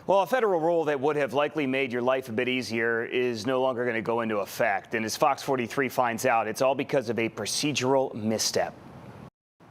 Well, a federal rule that would have likely made your life a bit easier is no longer going to go into effect. And as Fox 43 finds out, it's all because of a procedural misstep.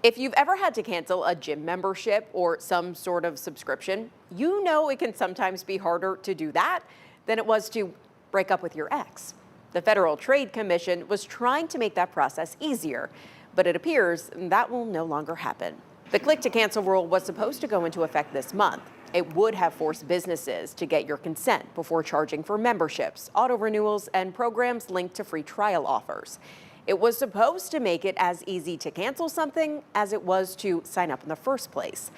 If you've ever had to cancel a gym membership or some sort of subscription, you know it can sometimes be harder to do that than it was to break up with your ex. The Federal Trade Commission was trying to make that process easier, but it appears that will no longer happen. The click-to-cancel rule was supposed to go into effect this month. It would have forced businesses to get your consent before charging for memberships, auto renewals, and programs linked to free trial offers. It was supposed to make it as easy to cancel something as it was to sign up in the first place.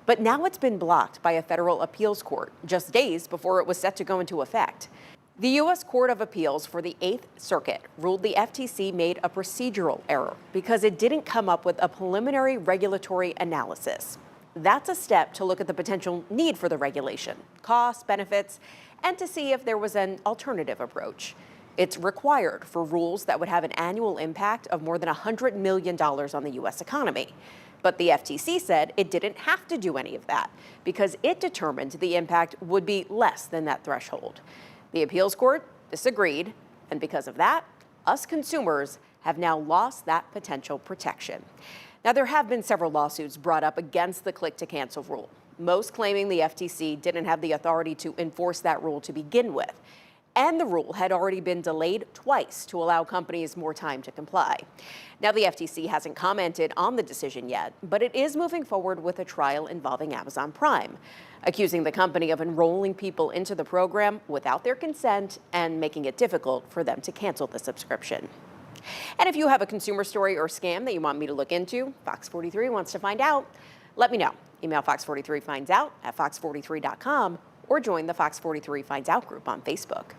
But now it's been blocked by a federal appeals court just days before it was set to go into effect. The U.S. Court of Appeals for the 8th Circuit ruled the FTC made a procedural error because it didn't come up with a preliminary regulatory analysis. That's a step to look at the potential need for the regulation, costs, benefits, and to see if there was an alternative approach. It's required for rules that would have an annual impact of more than $100 million on the U.S. economy. But the FTC said it didn't have to do any of that because it determined the impact would be less than that threshold. The appeals court disagreed, and because of that, us consumers have now lost that potential protection. Now, there have been several lawsuits brought up against the click-to-cancel rule, most claiming the FTC didn't have the authority to enforce that rule to begin with. And the rule had already been delayed twice to allow companies more time to comply. Now, the FTC hasn't commented on the decision yet, but it is moving forward with a trial involving Amazon Prime, accusing the company of enrolling people into the program without their consent and making it difficult for them to cancel the subscription. And if you have a consumer story or scam that you want me to look into, Fox 43 wants to find out, let me know. Email Fox43 Finds Out at fox43.com or join the Fox 43 Finds Out group on Facebook.